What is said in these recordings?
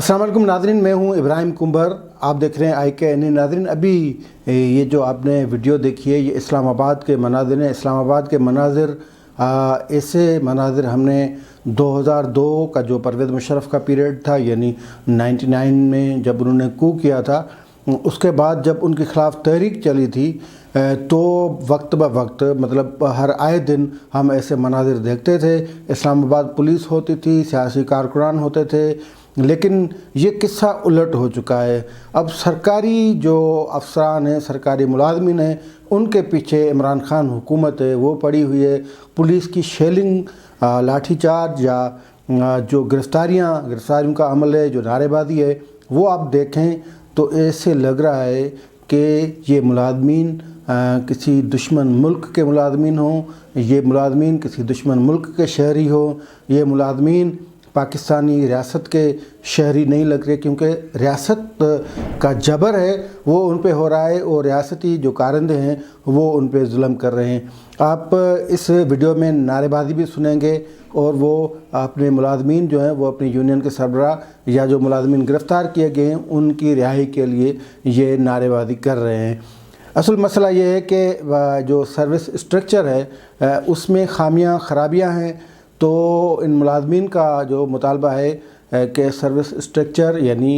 अस्सलाम वालेकुम नाज़रीन, मैं हूं इब्राहिम कुंबर। आप देख रहे हैं IKNA। नाज़रीन, अभी ये जो आपने वीडियो देखी है ये इस्लामाबाद के मनाज़िर हैं। इस्लामाबाद के मनाज़िर ऐसे मनाज़िर हमने 2002 का जो परवेज़ मुशर्रफ का पीरियड था, यानी 99 में जब उन्होंने कू किया था, उसके बाद जब उनके ख़िलाफ़ तहरीक चली थी तो वक्त ब वक्त मतलब हर आए दिन हम ऐसे मनाज़िर देखते थे। इस्लामाबाद पुलिस होती थी, सियासी कारकुनान होते थे, लेकिन ये किस्सा उलट हो चुका है। अब सरकारी जो अफसरान हैं, सरकारी मुलाजमीन हैं, उनके पीछे इमरान खान हुकूमत है वो पड़ी हुई है। पुलिस की शेलिंग, लाठीचार्ज या जो गिरफ्तारियों का अमल है, जो नारेबाजी है, वो आप देखें तो ऐसे लग रहा है कि ये मुलाजमीन किसी दुश्मन मुल्क के मुलाजमीन हों, ये मुलाजमीन किसी दुश्मन मुल्क के शहरी हों, ये मुलाजमीन पाकिस्तानी रियासत के शहरी नहीं लग रहे, क्योंकि रियासत का जबर है वो उन पे हो रहा है और रियासती जो कारिंदे हैं वो उन पे जुल्म कर रहे हैं। आप इस वीडियो में नारेबाजी भी सुनेंगे और वो अपने मुलाजमीन जो हैं वो अपनी यूनियन के सरबराह या जो मुलाजमीन गिरफ़्तार किए गए हैं उनकी रिहाई के लिए ये नारेबाजी कर रहे हैं। असल मसला ये है कि जो सर्विस स्ट्रक्चर है उसमें खामियां खराबियां हैं। तो इन मुलाजमीन का जो मुतालबा है कि सर्विस स्ट्रक्चर यानी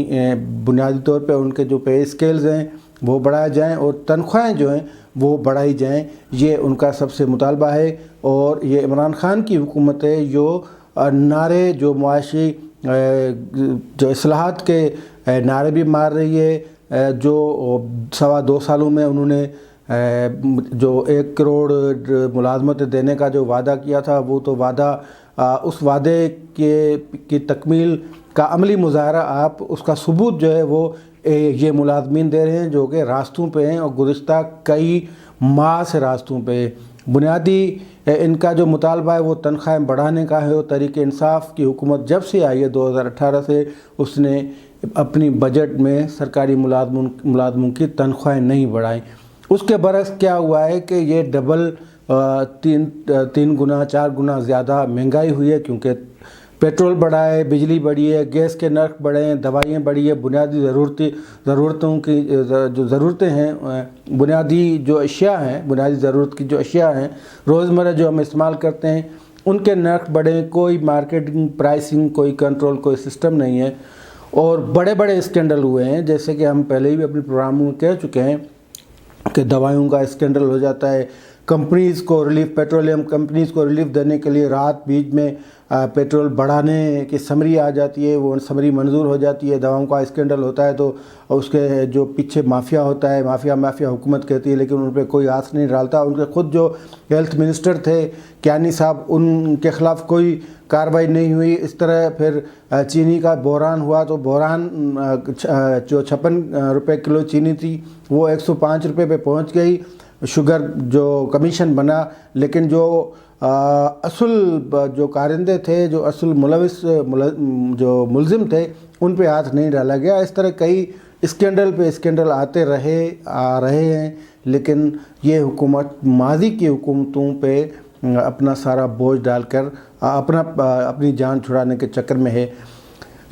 बुनियादी तौर पे उनके जो पे स्केल्स हैं वो बढ़ाए जाएं और तनख्वाहें जो हैं वो बढ़ाई जाएं, ये उनका सबसे मुतालबा है। और ये इमरान खान की हुकूमत है जो नारे, जो मुआशी जो इस्लाहात के नारे भी मार रही है। जो 2.25 सालों में उन्होंने जो 1 करोड़ मुलाजमत देने का जो वादा किया था, वो तो वादा उस वादे की तकमील का अमली मुजाहरा आप उसका सबूत जो है वो ये मुलाजमीन दे रहे हैं जो कि रास्तों पे हैं और गुज़िश्ता कई माह से रास्तों पे। बुनियादी इनका जो मुतालबा है वो तनख्वाहें बढ़ाने का है। और तहरीक इंसाफ की हुकूमत जब से आई है 2018 से, उसने अपनी बजट में सरकारी मुलाजमों की तनख्वाहें नहीं बढ़ाई। उसके बरस क्या हुआ है कि ये डबल 3 गुना 4 गुना ज़्यादा महंगाई हुई है, क्योंकि पेट्रोल बढ़ा है, बिजली बढ़ी है, गैस के नर्ख बढ़े हैं, दवाइयाँ बढ़ी है, बुनियादी ज़रूरतों की जो ज़रूरतें हैं, बुनियादी जो अशिया हैं, बुनियादी ज़रूरत की जो अशिया हैं रोज़मर्रा जो हम इस्तेमाल करते हैं, उनके नर्ख बढ़े। कोई मार्केटिंग, प्राइसिंग, कोई कंट्रोल, कोई सिस्टम नहीं है। और बड़े बड़े स्कैंडल हुए हैं, जैसे कि हम पहले ही अपने प्रोग्रामों में कह चुके हैं कि दवाइयों का स्कैंडल हो जाता है। कंपनीज़ को रिलीफ, पेट्रोलियम कंपनीज़ को रिलीफ देने के लिए रात बीच में पेट्रोल बढ़ाने की समरी आ जाती है, वो समरी मंजूर हो जाती है। दवाओं का स्कैंडल होता है तो उसके जो पीछे माफिया होता है, माफिया हुकूमत कहती है, लेकिन उन पर कोई आँच नहीं डालता। उनके खुद जो हेल्थ मिनिस्टर थे कियानी साहब, उनके ख़िलाफ़ कोई कार्रवाई नहीं हुई। इस तरह फिर चीनी का बहरान हुआ तो बहरान जो 56 रुपये किलो चीनी थी वो 105 रुपये पे पहुँच गई। शुगर जो कमीशन बना, लेकिन जो असल जो कारिंदे थे, जो असल जो मुलजिम थे, उन पे हाथ नहीं डाला गया। इस तरह कई स्कैंडल पे स्कैंडल आ रहे हैं, लेकिन ये हुकूमत माजी की हुकूमतों पे अपना सारा बोझ डालकर अपनी जान छुड़ाने के चक्कर में है।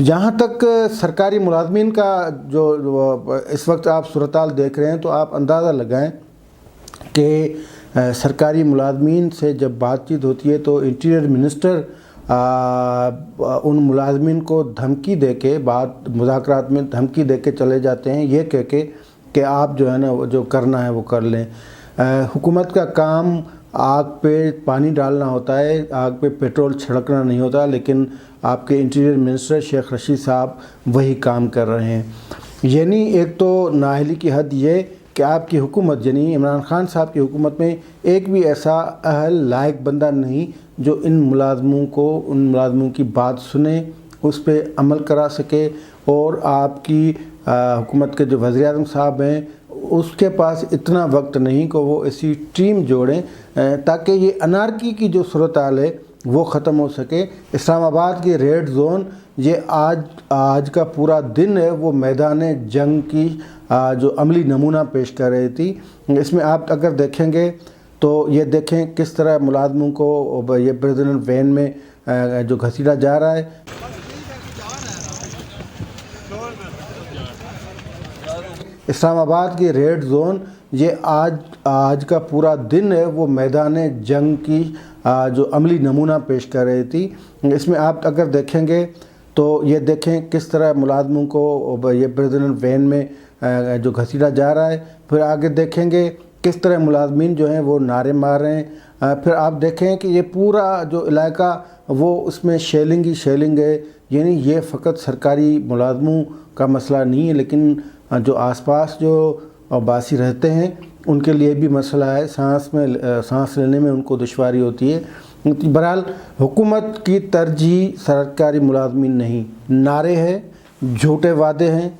जहाँ तक सरकारी मुलाजमीन का जो इस वक्त आप सूरत-हाल देख रहे हैं तो आप अंदाज़ा लगाएं कि सरकारी मुलाजमीन से जब बातचीत होती है तो इंटीरियर मिनिस्टर उन मुलाजमीन को धमकी दे के, मुज़ाकरात में धमकी दे के चले जाते हैं, ये कह के कि आप जो है ना वो जो करना है वो कर लें। हुकूमत का काम आग पे पानी डालना होता है, आग पे पेट्रोल छिड़कना नहीं होता, लेकिन आपके इंटीरियर मिनिस्टर शेख रशीद साहब वही काम कर रहे हैं। यानी एक तो नाअहली की हद ये कि आपकी हुकूमत यानी इमरान खान साहब की हुकूमत में एक भी ऐसा अहल लायक बंदा नहीं जो उन मुलाजमों की बात सुने, उस पर अमल करा सके। और आपकी हुकूमत के जो वज़ीर आज़म साहब हैं उसके पास इतना वक्त नहीं कि वो ऐसी टीम जोड़ें ताकि ये अनारकी की जो सूरत-हाल है वो ख़त्म हो सके। इस्लामाबाद की रेड ज़ोन ये आज का पूरा दिन है वो मैदान जंग की जो अमली नमूना पेश कर रही थी। इसमें आप अगर देखेंगे तो ये देखें किस तरह मुलाजमों को ये प्रेसिडेंट वैन में जो घसीटा जा रहा है। इस्लामाबाद की रेड जोन ये आज का पूरा दिन है वो मैदान जंग की जो अमली नमूना पेश कर रही थी। इसमें आप अगर देखेंगे तो ये देखें किस तरह मुलाजमों को ये प्रेसिडेंट वैन में जो घसीटा जा रहा है। फिर आगे देखेंगे किस तरह मुलाजमीन जो हैं वो नारे मार रहे हैं। फिर आप देखें कि ये पूरा जो इलाका वो उसमें शेलिंग ही शेलिंग है। यानी ये फ़कत सरकारी मुलाजमों का मसला नहीं है, लेकिन जो आसपास जो बासी रहते हैं उनके लिए भी मसला है। सांस लेने में उनको दुश्वारी होती है। बहरहाल हुकूमत की तरजीह सरकारी मुलाजमीन नहीं, नारे हैं, झूठे वादे हैं,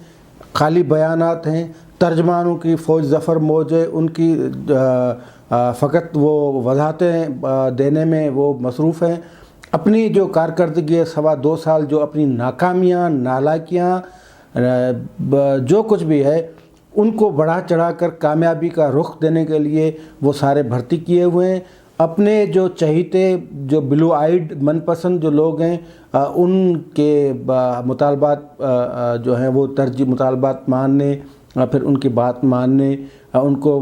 खाली बयानात हैं। तर्जमानों की फ़ौज ज़फ़र मौजे उनकी फ़कत वो वजाहतें देने में वो मसरूफ़ हैं। अपनी जो कारकर्दगी है 2.25 साल जो अपनी नाकामियाँ नालायकियाँ जो कुछ भी है उनको बढ़ा चढ़ा कर कामयाबी का रुख देने के लिए वो सारे भर्ती किए हुए हैं। अपने जो चहीते जो ब्लू आइड मनपसंद जो लोग हैं उनके मुतालबात जो हैं वो तरजीह मुतालबात मानने, फिर उनकी बात मानने, उनको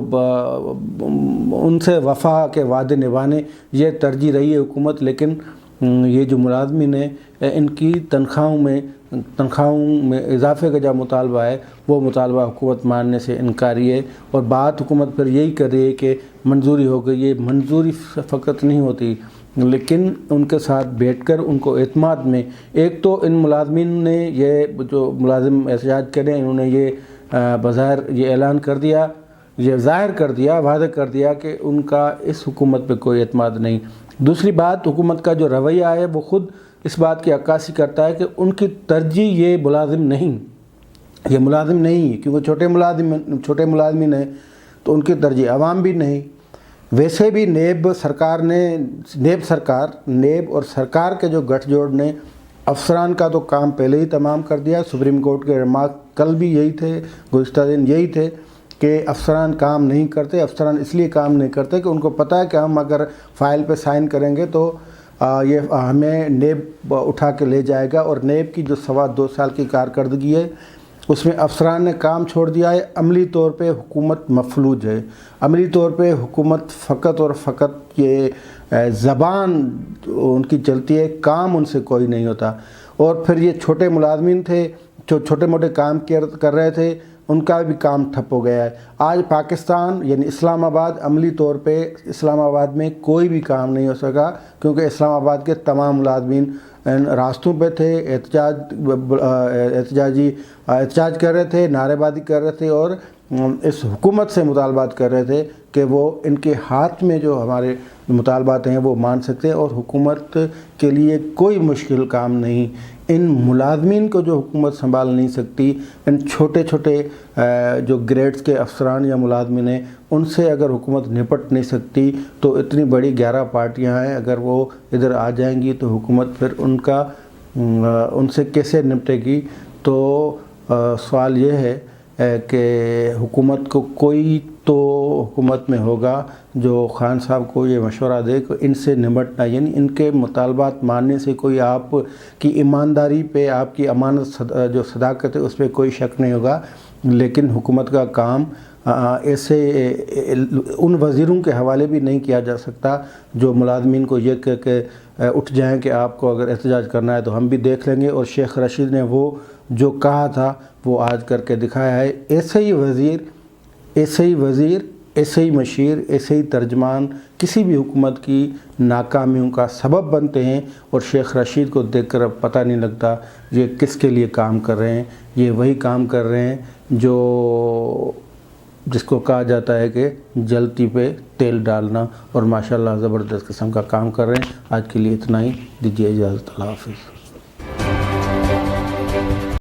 उनसे वफ़ा के वादे निभाने ये तरजीह रही है हुकूमत। लेकिन ये जो मुलाजमीन है इनकी तनख्वाहों में इजाफे का जो मुतालबा है वो मुतालबा हुकूमत मानने से इनकारी है। और बात हुकूमत फिर यही कर रही है कि मंजूरी हो गई। ये मंजूरी फ़कत नहीं होती, लेकिन उनके साथ बैठकर उनको एतमाद में, एक तो इन मुलाजमीन ने ये जो मुलाजिम एहतजाज करें इन्होंने ये बज़ाहिर ये ऐलान कर दिया, ये ज़ाहिर कर दिया, वादा कर दिया कि उनका इस हुकूमत पे कोई एतमाद नहीं। दूसरी बात, हुकूमत का जो रवैया है वो ख़ुद इस बात की अक्कासी करता है कि उनकी तरजीह ये मुलाजिम नहीं, ये मुलाजिम नहीं है, क्योंकि छोटे मुलाजिम हैं तो उनकी तरजीह अवाम भी नहीं। वैसे भी नेब और सरकार के जो गठजोड़ ने अफसरान का तो काम पहले ही तमाम कर दिया। सुप्रीम कोर्ट के रिमार्क कल भी यही थे, गुज़िश्ता दिन यही थे कि अफसरान काम नहीं करते। अफसरान इसलिए काम नहीं करते कि उनको पता है कि हम अगर फ़ाइल पे साइन करेंगे तो ये हमें नेब उठा के ले जाएगा। और नेब की जो 2.25 साल की कारकर्दगी है उसमें अफसरान ने काम छोड़ दिया है। अमली तौर पे हुकूमत मफलूज है। अमली तौर पे हुकूमत फ़कत और फ़कत ये ज़बान उनकी चलती है, काम उनसे कोई नहीं होता। और फिर ये छोटे मुलाजमीन थे जो छोटे मोटे काम कर रहे थे, उनका भी काम ठप हो गया है। आज पाकिस्तान यानी इस्लामाबाद, अमली तौर पे इस्लामाबाद में कोई भी काम नहीं हो सका, क्योंकि इस्लामाबाद के तमाम मुलाजमीन रास्तों पे थे, एहतजाज कर रहे थे, नारेबाजी कर रहे थे और इस हुकूमत से मुतालबात कर रहे थे कि वो इनके हाथ में जो हमारे मुतालबात हैं वो मान सकते हैं। और हुकूमत के लिए कोई मुश्किल काम नहीं। इन मुलाजमीन को जो हुकूमत संभाल नहीं सकती, इन छोटे छोटे जो ग्रेड्स के अफसरान या मुलाजमीन हैं उनसे अगर हुकूमत निपट नहीं सकती तो इतनी बड़ी 11 पार्टियां हैं, अगर वो इधर आ जाएंगी तो हुकूमत फिर उनसे कैसे निपटेगी। तो सवाल ये है कि हुकूमत को कोई तो हुकूमत में होगा जो खान साहब को ये मशवरा दे कि इनसे निपटना, यानी इनके मुतालबात मानने से कोई आपकी ईमानदारी पे, आपकी अमानत जो सदाकत है उस पर कोई शक नहीं होगा। लेकिन हुकूमत का काम ऐसे उन वज़ीरों के हवाले भी नहीं किया जा सकता जो मुलाजमीन को ये कह के उठ जाएँ कि आपको अगर एहतजाज करना है तो हम भी देख लेंगे। और शेख रशीद ने वो जो कहा था वो आज करके दिखाया है। ऐसे ही वज़ीर, ऐसे ही मशीर, ऐसे ही तर्जमान किसी भी हुकूमत की नाकामियों का सबब बनते हैं। और शेख रशीद को देखकर अब पता नहीं लगता ये किसके लिए काम कर रहे हैं। ये वही काम कर रहे हैं जिसको कहा जाता है कि जलती पे तेल डालना, और माशाल्लाह ज़बरदस्त किस्म का काम कर रहे हैं। आज के लिए इतना ही, दीजिए इजाज़त, अल्लाह हाफ़िज़।